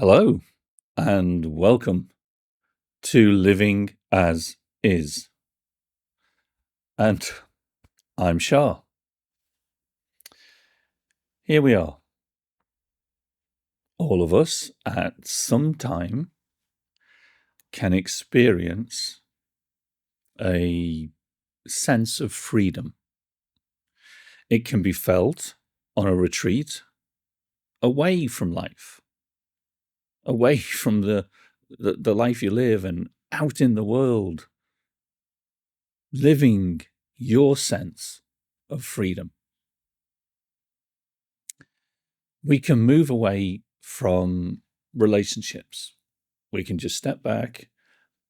Hello and welcome to Living as Is. And I'm Shar. Here we are. All of us at some time can experience a sense of freedom. It can be felt on a retreat away from life, away from the life you live and out in the world, living your sense of freedom. We can move away from relationships. We can just step back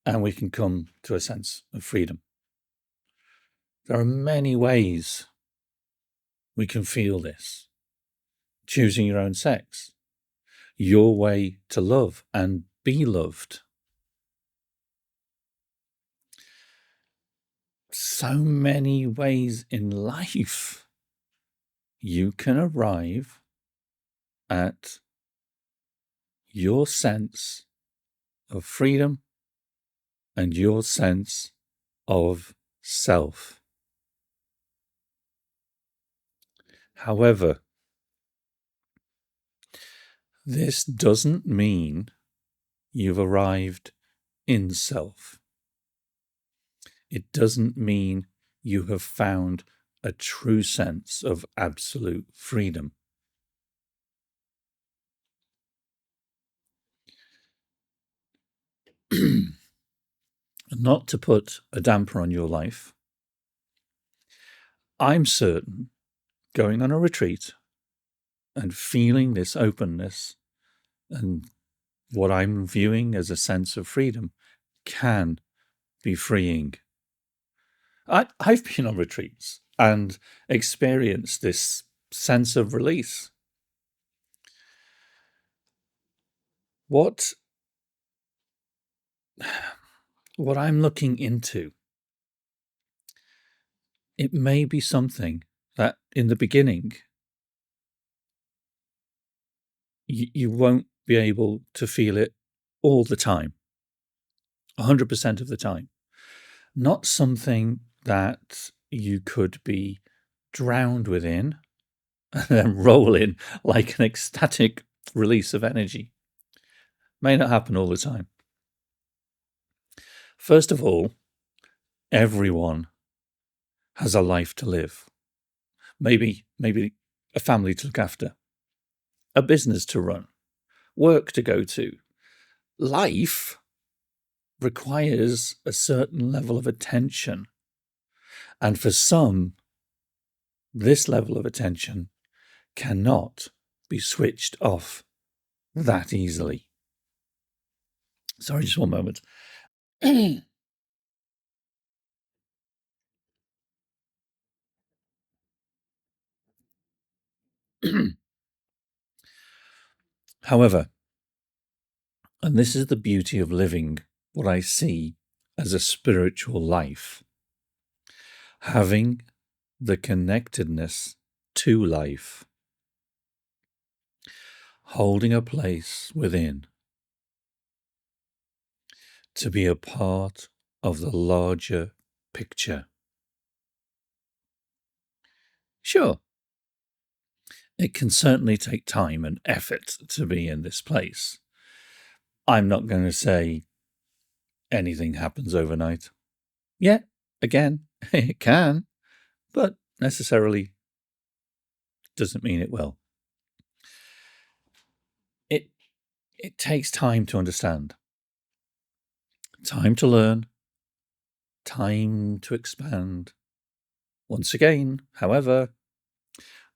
and we can come to a sense of freedom. There are many ways we can feel this. Choosing your own sex, your way to love and be loved. So many ways in life you can arrive at your sense of freedom and your sense of self. However, this doesn't mean you've arrived in self. It doesn't mean you have found a true sense of absolute freedom. Not to put a damper on your life, I'm certain going on a retreat and feeling this openness and what I'm viewing as a sense of freedom can be freeing. I've been on retreats and experienced this sense of release. What I'm looking into, it may be something that in the beginning you won't be able to feel it all the time, 100% of the time. Not something that you could be drowned within and then roll in like an ecstatic release of energy. May not happen all the time. First of all, everyone has a life to live. Maybe a family to look after, a business to run, work to go to. Life requires a certain level of attention. And for some, this level of attention cannot be switched off that easily. Sorry, just one moment. However, and this is the beauty of living what I see as a spiritual life, having the connectedness to life, holding a place within, to be a part of the larger picture. Sure, it can certainly take time and effort to be in this place. I'm not going to say anything happens overnight. Yeah, again, it can, but necessarily doesn't mean it will. It takes time to understand, time to learn, time to expand. Once again, however,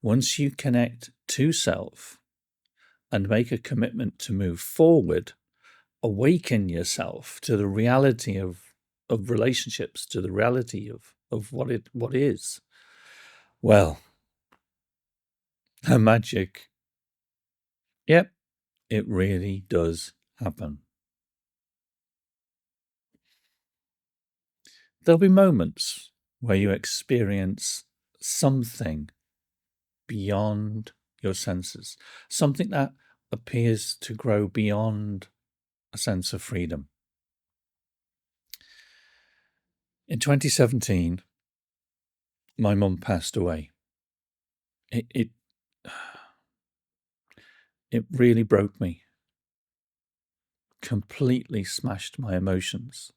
once you connect to self and make a commitment to move forward, awaken yourself to the reality of relationships, to the reality of what is, well, the magic, yep, it really does happen. There'll be moments where you experience something beyond your senses, something that appears to grow beyond a sense of freedom. In 2017, my mum passed away. It really broke me, completely smashed my emotions.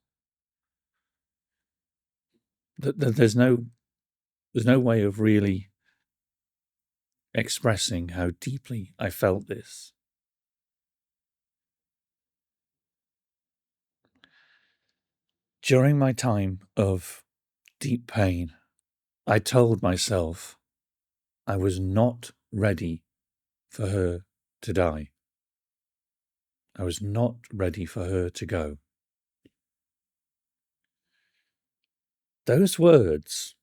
There's no way of really expressing how deeply I felt this. During my time of deep pain, I told myself I was not ready for her to die. I was not ready for her to go. Those words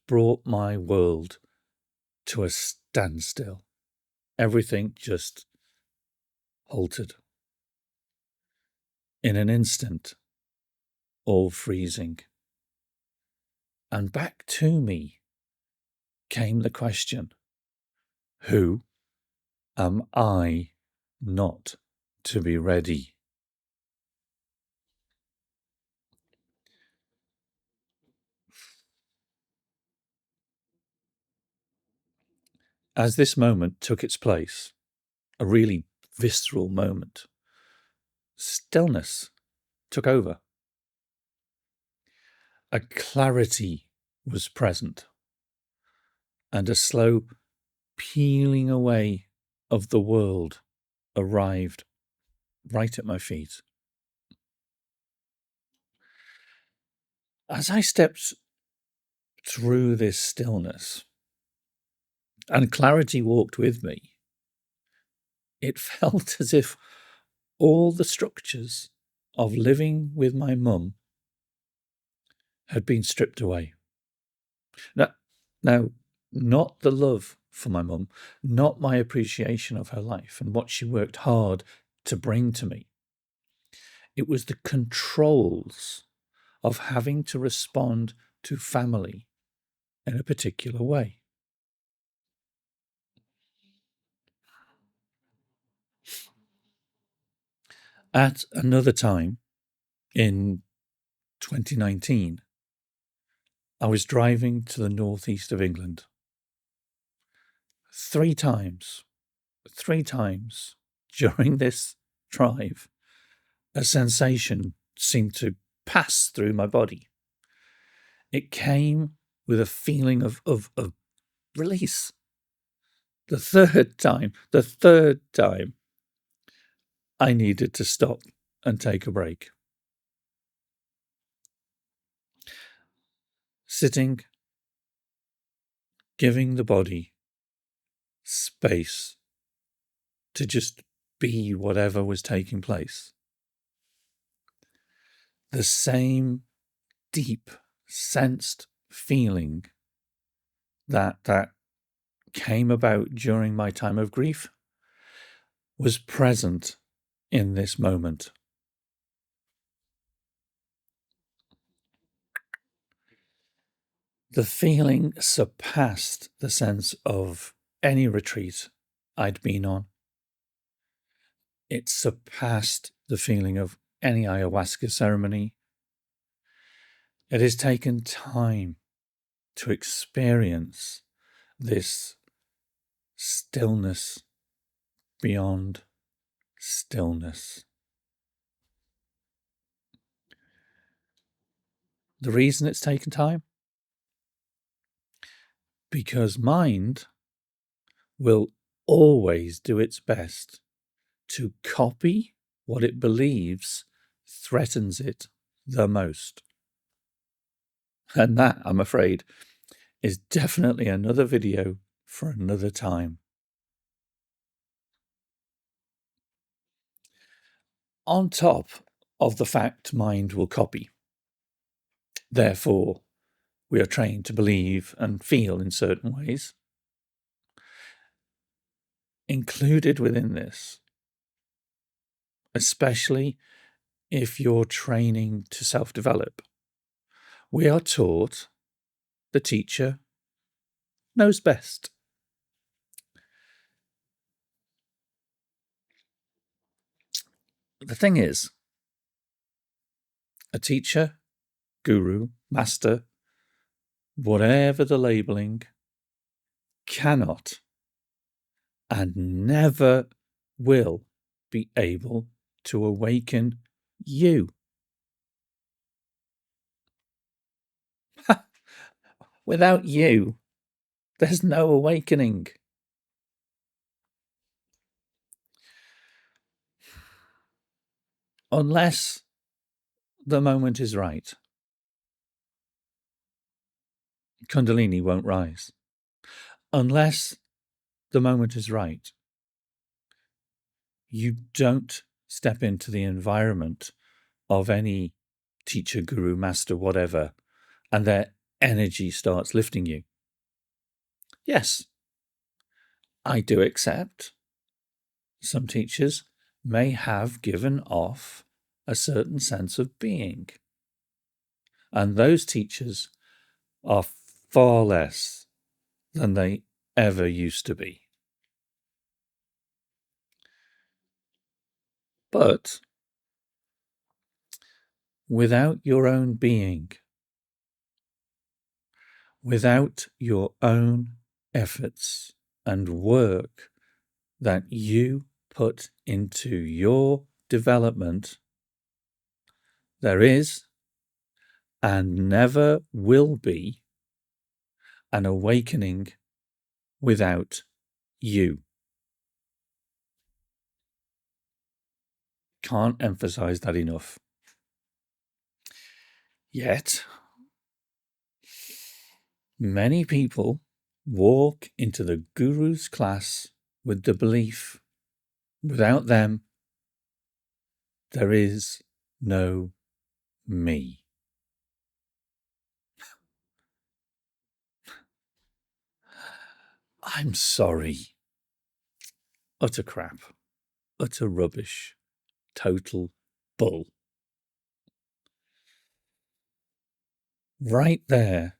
brought my world to a standstill. Everything just halted. In an instant, all freezing. And back to me came the question, who am I not to be ready? As this moment took its place, a really visceral moment, stillness took over. A clarity was present, and a slow peeling away of the world arrived right at my feet. As I stepped through this stillness, and clarity walked with me, it felt as if all the structures of living with my mum had been stripped away. Now, not the love for my mum, not my appreciation of her life and what she worked hard to bring to me. It was the controls of having to respond to family in a particular way. At another time, in 2019, I was driving to the northeast of England. Three times during this drive, a sensation seemed to pass through my body. It came with a feeling of release. The third time, I needed to stop and take a break. Sitting, giving the body space to just be whatever was taking place. The same deep, sensed feeling that came about during my time of grief was present in this moment. The feeling surpassed the sense of any retreat I'd been on. It surpassed the feeling of any ayahuasca ceremony. It has taken time to experience this stillness beyond stillness. The reason it's taken time? Because mind will always do its best to copy what it believes threatens it the most. And that, I'm afraid, is definitely another video for another time. On top of the fact mind will copy, therefore, we are trained to believe and feel in certain ways. Included within this, especially if you're training to self-develop, we are taught the teacher knows best. The thing is, a teacher, guru, master, whatever the labeling, cannot and never will be able to awaken you. Without you, there's no awakening. Unless the moment is right, Kundalini won't rise. Unless the moment is right, you don't step into the environment of any teacher, guru, master, whatever, and their energy starts lifting you. Yes, I do accept some teachers may have given off a certain sense of being. And those teachers are far less than they ever used to be. But without your own being, without your own efforts and work that you put into your development, there is and never will be an awakening without you. Can't emphasize that enough. Yet, many people walk into the guru's class with the belief, without them, there is no me. I'm sorry. Utter crap. Utter rubbish. Total bull. Right there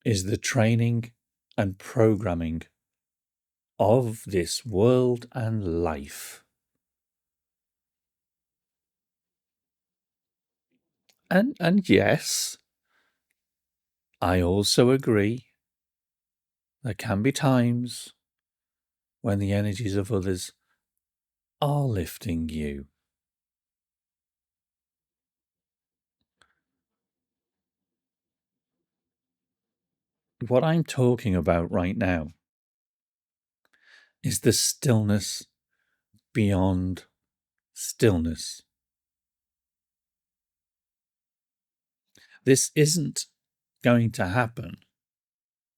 is the training and programming of this world and life. And yes, I also agree there can be times when the energies of others are lifting you. What I'm talking about right now is the stillness beyond stillness. This isn't going to happen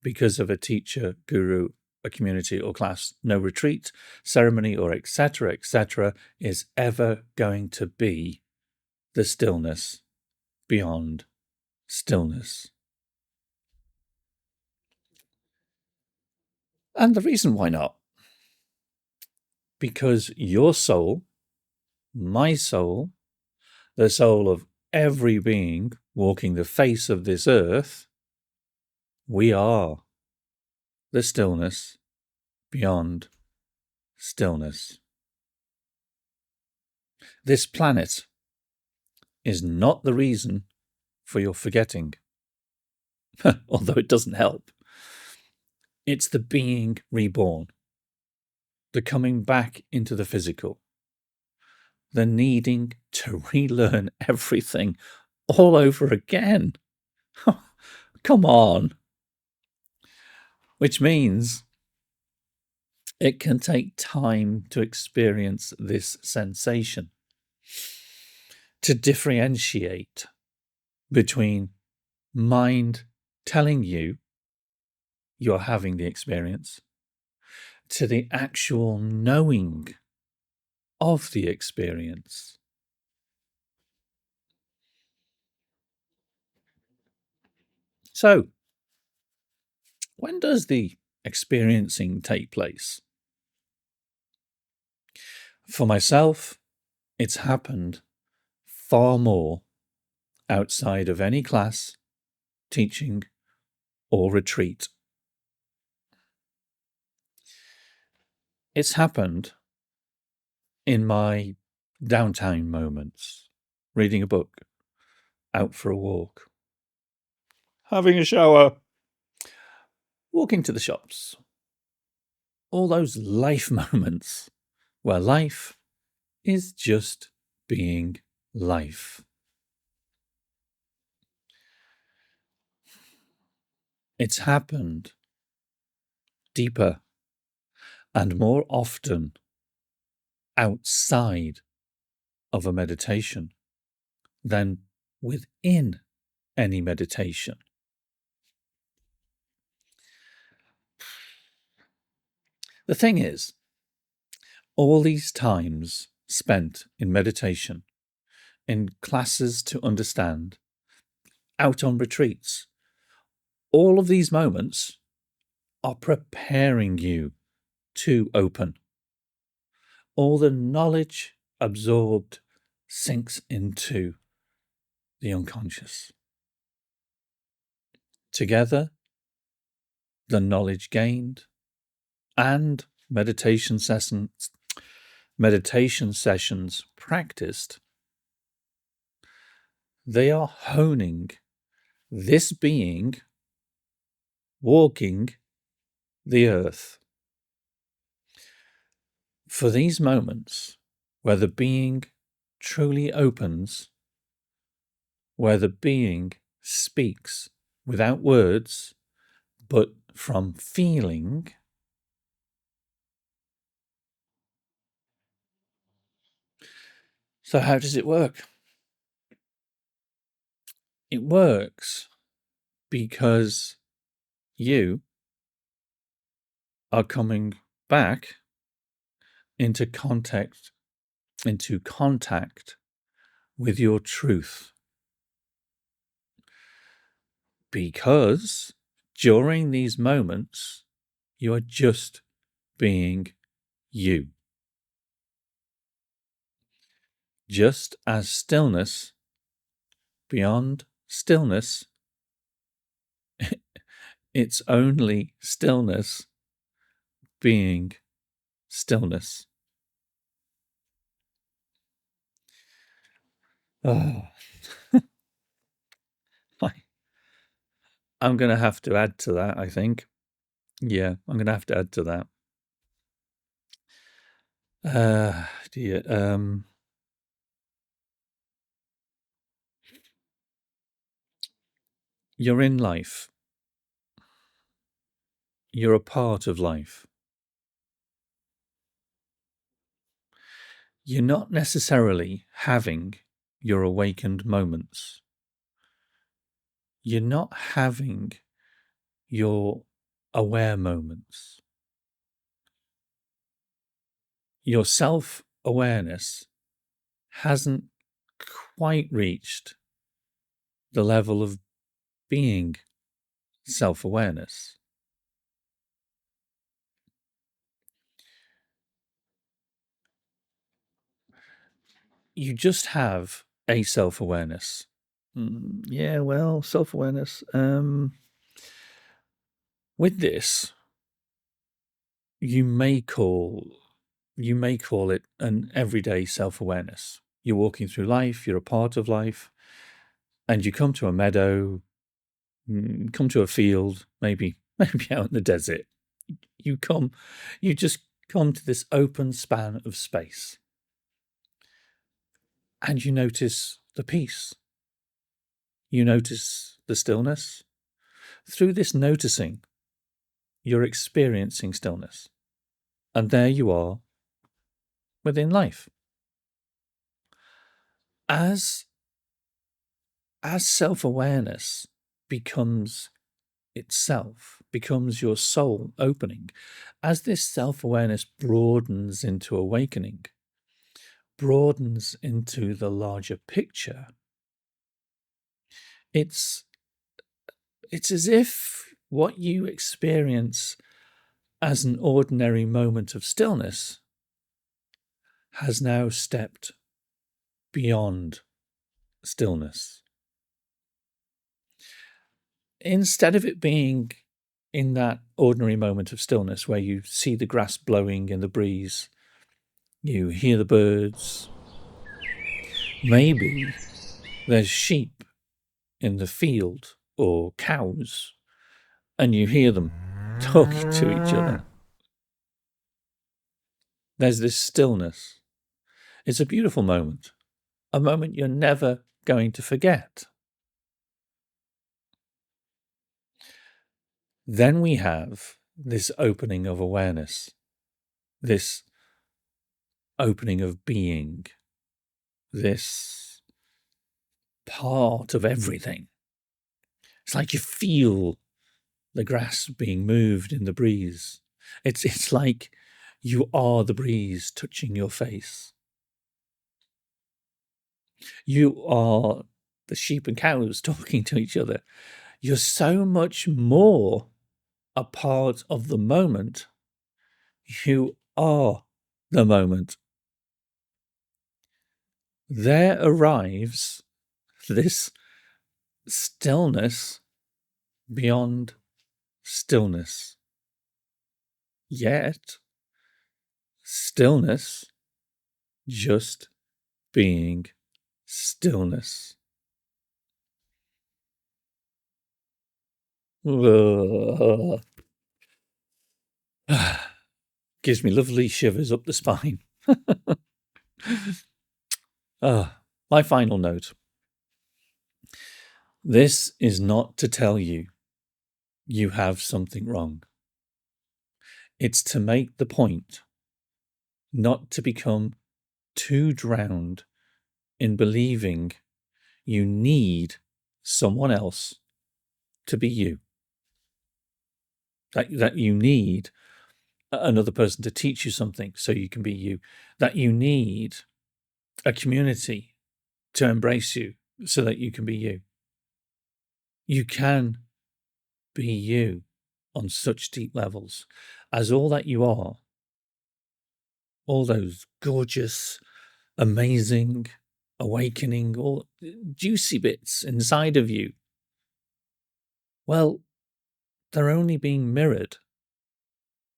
because of a teacher, guru, a community or class. No retreat, ceremony, or etc., is ever going to be the stillness beyond stillness. And the reason why not? Because your soul, my soul, the soul of every being walking the face of this earth, we are the stillness beyond stillness. This planet is not the reason for your forgetting, although it doesn't help. It's the being reborn, the coming back into the physical, the needing to relearn everything all over again. Come on. Which means it can take time to experience this sensation, to differentiate between mind telling you you're having the experience to the actual knowing of the experience. So, when does the experiencing take place? For myself, it's happened far more outside of any class, teaching, or retreat. It's happened in my downtime moments, reading a book, out for a walk, having a shower, walking to the shops. All those life moments where life is just being life. It's happened deeper and more often outside of a meditation than within any meditation. The thing is, all these times spent in meditation, in classes to understand, out on retreats, all of these moments are preparing you to open. All the knowledge absorbed sinks into the unconscious. Together, the knowledge gained and meditation sessions practiced, they are honing this being walking the earth. For these moments where the being truly opens, where the being speaks without words, but from feeling, so how does it work? It works because you are coming back into contact with your truth. Because during these moments, you are just being you. Just as stillness beyond stillness, it's only stillness being stillness. Oh. I'm going to have to add to that, I think. Yeah, I'm going to have to add to that. You're in life. You're a part of life. You're not necessarily having your awakened moments. You're not having your aware moments. Your self-awareness hasn't quite reached the level of being self-awareness. You just have a self-awareness. Yeah, well, self-awareness. With this, you may call it an everyday self-awareness. You're walking through life, you're a part of life, and you come to a meadow, come to a field, maybe out in the desert. You just come to this open span of space. And you notice the peace. You notice the stillness. Through this noticing, you're experiencing stillness. And there you are within life. As self-awareness becomes itself, becomes your soul opening, as this self-awareness broadens into awakening, broadens into the larger picture, it's as if what you experience as an ordinary moment of stillness has now stepped beyond stillness. Instead of it being in that ordinary moment of stillness where you see the grass blowing in the breeze, you hear the birds, Maybe there's sheep in the field or cows, and you hear them talking to each other. There's this stillness. It's a beautiful moment, a moment you're never going to forget. Then we have this opening of awareness, this opening of being, this part of everything. It's like you feel the grass being moved in the breeze. It's like you are the breeze touching your face. You are the sheep and cows talking to each other. You're so much more a part of the moment. You are the moment. There arrives this stillness beyond stillness. Yet, stillness just being stillness. Gives me lovely shivers up the spine. My final note. This is not to tell you you have something wrong. It's to make the point, not to become too drowned in believing you need someone else to be you. That you need another person to teach you something so you can be you. That you need a community to embrace you so that you can be you. You can be you on such deep levels as all that you are. All those gorgeous, amazing, awakening, all juicy bits inside of you. Well, they're only being mirrored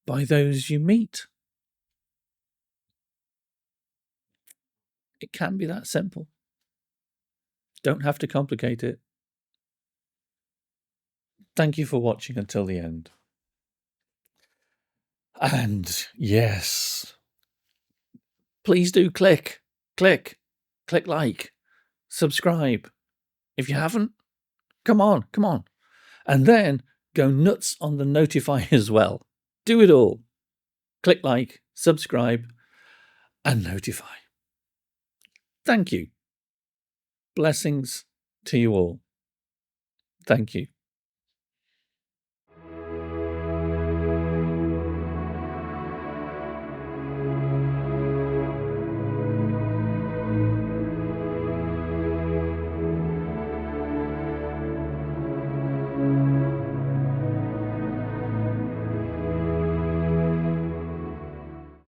by those you meet. It can be that simple. Don't have to complicate it. Thank you for watching until the end. And yes, please do click like, subscribe. If you haven't, come on. And then go nuts on the notify as well. Do it all. Click like, subscribe, and notify. Thank you. Blessings to you all. Thank you.